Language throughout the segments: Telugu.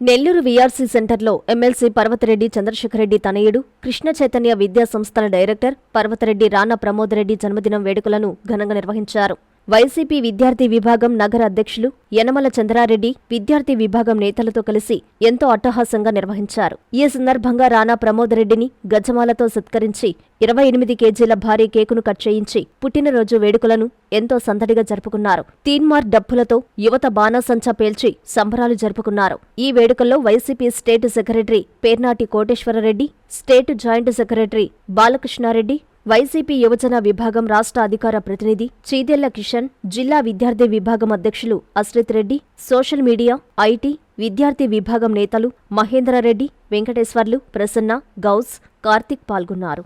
నెల్లూరు వీఆర్సీ సెంటర్లో ఎమ్మెల్సీ పర్వతరెడ్డి చంద్రశేఖరరెడ్డి తనయుడు కృష్ణ చైతన్య విద్యా సంస్థల డైరెక్టర్ పర్వతరెడ్డి రానా ప్రమోదరెడ్డి జన్మదినం వేడుకలను ఘనంగా నిర్వహించారు. వైసీపీ విద్యార్థి విభాగం నగర అధ్యక్షులు యనమల చంద్రారెడ్డి విద్యార్థి విభాగం నేతలతో కలిసి ఎంతో అట్టహాసంగా నిర్వహించారు. ఈ సందర్భంగా రానా ప్రమోదరెడ్డిని గజమాలతో సత్కరించి 28 కేజీల భారీ కేకును కట్ చేయించి పుట్టినరోజు వేడుకలను ఎంతో సందడిగా జరుపుకున్నారు. తీన్మార్ డప్పులతో యువత బాణాసంచా పేల్చి సంబరాలు జరుపుకున్నారు. ఈ వేడుకల్లో YCP state secretary Pernati Koteswara Reddy, state joint secretary Balakrishna Reddy, YCP యువజన విభాగం రాష్ట్ర అధికార ప్రతినిధి చీదెళ్ల కిషన్, జిల్లా విద్యార్థి విభాగం అధ్యక్షులు Ashrith Reddy, social media, IT, విద్యార్థి విభాగం నేతలు మహేంద్రరెడ్డి, వెంకటేశ్వర్లు, ప్రసన్న, గౌస్, కార్తిక్ పాల్గొన్నారు.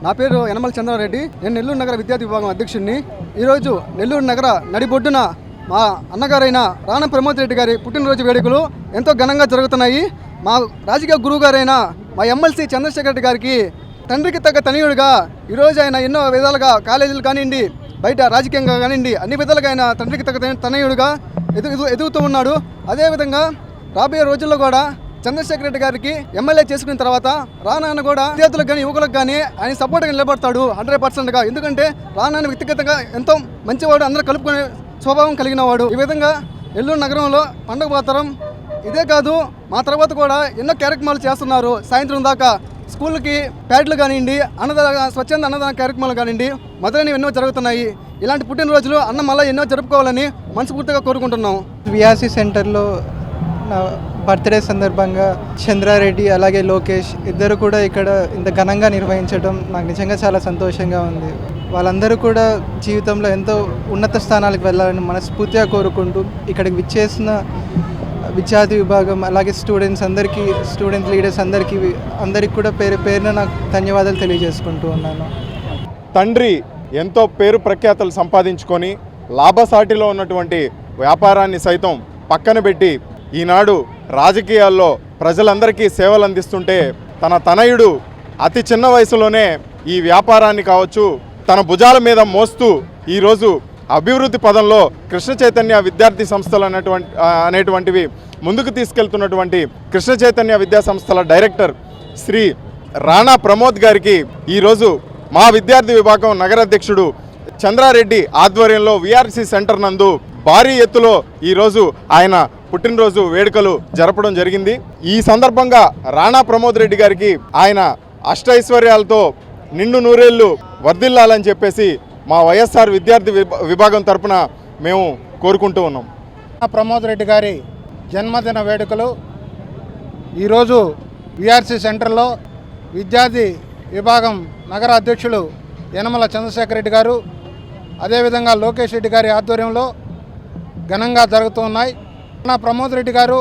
నా పేరు యనమల చంద్రారెడ్డి. నేను నెల్లూరు నగర విద్యార్థి విభాగం అధ్యక్షుడిని. ఈరోజు నెల్లూరు నగర నడిబొడ్డున మా అన్నగారైన రానా ప్రమోదరెడ్డి గారి పుట్టినరోజు వేడుకలు ఎంతో ఘనంగా జరుగుతున్నాయి. మా రాజకీయ గురువు గారైన మా ఎమ్మెల్సీ చంద్రశేఖరరెడ్డి గారికి తండ్రికి తగ్గ తనయుడిగా ఈరోజు ఆయన ఎన్నో విధాలుగా కాలేజీలు కానివ్వండి, బయట రాజకీయంగా కానివ్వండి, అన్ని విధాలుగా ఆయన తండ్రికి తగ్గ తనయుడిగా ఎదుగుతూ ఉన్నాడు. అదేవిధంగా రాబోయే రోజుల్లో కూడా చంద్రశేఖరరెడ్డి గారికి ఎమ్మెల్యే చేసుకున్న తర్వాత రానాన్న కూడా విద్యార్థులకు కానీ యువకులకు కానీ ఆయన సపోర్ట్గా నిలబడతాడు 100%గా. ఎందుకంటే రానాన్న వ్యక్తిగతంగా ఎంతో మంచివాడు, అందరూ కలుపుకునే స్వభావం కలిగిన వాడు. ఈ విధంగా నెల్లూరు నగరంలో పండుగ వాతావరణం ఇదే కాదు, మా తర్వాత కూడా ఎన్నో కార్యక్రమాలు చేస్తున్నారు. సాయంత్రం దాకా స్కూళ్ళకి ప్యాడ్లు కానివ్వండి, స్వచ్ఛంద అన్నదాన కార్యక్రమాలు కానివ్వండి, మొదలైనవి ఎన్నో జరుగుతున్నాయి. ఇలాంటి పుట్టినరోజులు అన్న మళ్ళీ ఎన్నో జరుపుకోవాలని మనస్ఫూర్తిగా కోరుకుంటున్నాం. విఆర్సీ సెంటర్లో నా బర్త్డే సందర్భంగా చంద్రారెడ్డి అలాగే లోకేష్ ఇద్దరు కూడా ఇక్కడ ఇంత ఘనంగా నిర్వహించడం నాకు నిజంగా చాలా సంతోషంగా ఉంది. వాళ్ళందరూ కూడా జీవితంలో ఎంతో ఉన్నత స్థానాలకు వెళ్ళాలని మనస్ఫూర్తిగా కోరుకుంటూ ఇక్కడికి విచ్చేసిన విద్యార్థి విభాగం అలాగే స్టూడెంట్ లీడర్స్ అందరికీ కూడా పేరున నాకు ధన్యవాదాలు తెలియజేసుకుంటూ ఉన్నాను. తండ్రి ఎంతో పేరు ప్రఖ్యాతలు సంపాదించుకొని లాభసాటిలో ఉన్నటువంటి వ్యాపారాన్ని సైతం పక్కన పెట్టి ఈనాడు రాజకీయాల్లో ప్రజలందరికీ సేవలు అందిస్తుంటే తన తనయుడు అతి చిన్న వయసులోనే ఈ వ్యాపారాన్ని కావచ్చు తన భుజాల మీద మోస్తూ ఈరోజు అభివృద్ధి పదంలో కృష్ణ చైతన్య విద్యార్థి సంస్థలు అనేటువంటివి ముందుకు తీసుకెళ్తున్నటువంటి కృష్ణ చైతన్య విద్యా సంస్థల డైరెక్టర్ శ్రీ రానా ప్రమోద్ గారికి ఈరోజు మా విద్యార్థి విభాగం నగరాధ్యక్షుడు చంద్రారెడ్డి ఆధ్వర్యంలో వీఆర్సీ సెంటర్ నందు భారీ ఎత్తులో ఈరోజు ఆయన పుట్టినరోజు వేడుకలు జరపడం జరిగింది. ఈ సందర్భంగా రానా ప్రమోద్ రెడ్డి గారికి ఆయన అష్టైశ్వర్యాలతో నిండు నూరేళ్లు వర్ధిల్లాలని చెప్పేసి మా వైఎస్ఆర్ విద్యార్థి విభాగం తరపున మేము కోరుకుంటూ ఉన్నాం. ప్రమోద్ రెడ్డి గారి జన్మదిన వేడుకలు ఈరోజు వీఆర్సీ సెంటర్లో విద్యార్థి విభాగం నగర అధ్యక్షులు యనమల చంద్రశేఖరరెడ్డి గారు అదేవిధంగా లోకేష్ రెడ్డి గారి ఆధ్వర్యంలో ఘనంగా జరుగుతూ ఉన్నాయి. ప్రమోద్ రెడ్డి గారు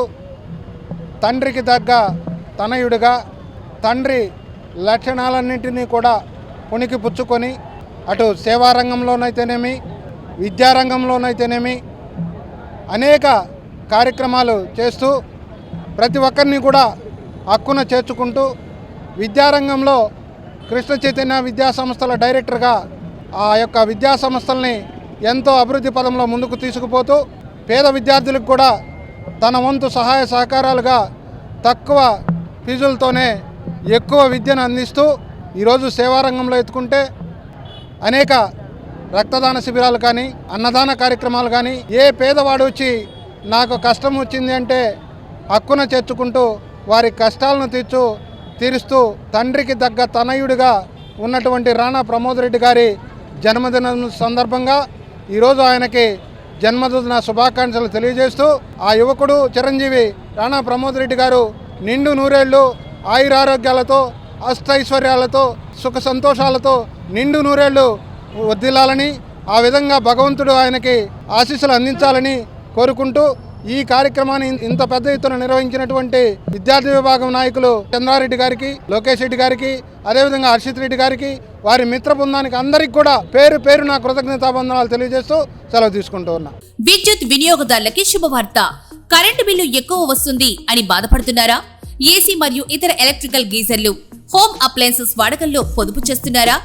తండ్రికి తగ్గ తనయుడిగా తండ్రి లక్షణాలన్నింటినీ కూడా పుణికి పుచ్చుకొని అటు సేవారంగంలోనైతేనేమి విద్యారంగంలోనైతేనేమి అనేక కార్యక్రమాలు చేస్తూ ప్రతి ఒక్కరిని కూడా హక్కున చేర్చుకుంటూ విద్యారంగంలో కృష్ణ చైతన్య విద్యా సంస్థల డైరెక్టర్గా ఆ యొక్క విద్యా సంస్థల్ని ఎంతో అభివృద్ధి పదంలో ముందుకు తీసుకుపోతూ పేద విద్యార్థులకు కూడా తన వంతు సహాయ సహకారాలుగా తక్కువ ఫీజులతోనే ఎక్కువ విద్యను అందిస్తూ ఈరోజు సేవారంగంలో ఎత్తుకుంటే అనేక రక్తదాన శిబిరాలు కానీ అన్నదాన కార్యక్రమాలు కానీ ఏ పేదవాడు వచ్చి నాకు కష్టం వచ్చింది అంటే హక్కున చేర్చుకుంటూ వారి కష్టాలను తీరుస్తూ తండ్రికి తగ్గ తనయుడిగా ఉన్నటువంటి రానా ప్రమోద్ రెడ్డి గారి జన్మదినం సందర్భంగా ఈరోజు ఆయనకి జన్మదిన శుభాకాంక్షలు తెలియజేస్తూ ఆ యువకుడు చిరంజీవి రానా ప్రమోద్ రెడ్డి గారు నిండు నూరేళ్లు ఆయురారోగ్యాలతో అష్టైశ్వర్యాలతో సుఖ సంతోషాలతో నిండు నూరేళ్లు వర్ధిల్లాలని ఆ విధంగా భగవంతుడు ఆయనకి ఆశీస్సులు అందించాలని కోరుకుంటూ ఈ కార్యక్రమాన్ని ఇంత పెద్ద ఎత్తున నిర్వహించినటువంటి విద్యార్థి విభాగం నాయకులు చంద్రారెడ్డి గారికి, లోకేష్ రెడ్డి గారికి, అదేవిధంగా హర్షిత్ రెడ్డి గారికి, వారి మిత్ర బృందానికి అందరికీ కూడా పేరు పేరు నా కృతజ్ఞతాబంధనాలు తెలియజేస్తూ సెలవు తీసుకుంటూ ఉన్నా. విద్యుత్ వినియోగదారులకి శుభవార్త. కరెంటు బిల్లు ఎక్కువ వస్తుంది అని బాధపడుతున్నారా? ఏసీ మరియు ఇతర ఎలక్ట్రికల్ గీజర్లు, హోమ్ అప్లయన్సెస్ వాడకంలో పొదుపు చేస్తున్నారా?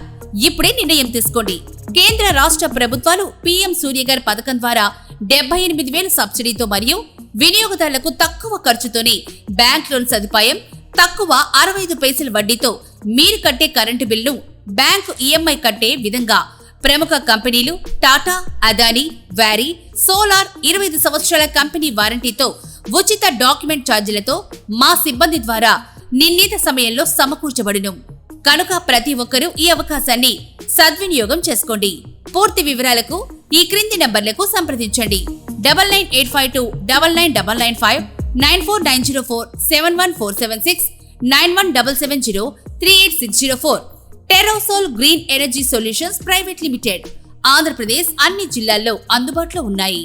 ఇప్పుడే నిర్ణయం తీసుకోండి. కేంద్ర రాష్ట్ర ప్రభుత్వాలు పీఎం సూర్యఘర్ పథకం ద్వారా 78,000 సబ్సిడీతో మరియు వినియోగదారులకు తక్కువ ఖర్చుతోనే బ్యాంక్ లోన్ సదుపాయం, తక్కువ 65 పైసల వడ్డీతో మీరు కట్టే కరెంటు బిల్లు బ్యాంకు ఈఎంఐ కట్టే విధంగా ప్రముఖ కంపెనీలు టాటా, అదానీ, వారీ, సోలార్ 25 సంవత్సరాల కంపెనీ వారంటీతో ఉచిత డాక్యుమెంట్ ఛార్జీలతో మా సిబ్బంది ద్వారా నిర్ణీత సమయంలో సమకూర్చబడును. కనుక ప్రతి ఒక్కరూ ఈ అవకాశాన్ని సద్వినియోగం చేసుకోండి. పూర్తి వివరాలకు ఈ క్రింది నంబర్లకు సంప్రదించండి. 9985299995, 9490471476, 9177038604. Terosol green energy solutions private limited. Andhra Pradesh అన్ని జిల్లాల్లో అందుబాటులో ఉన్నాయి.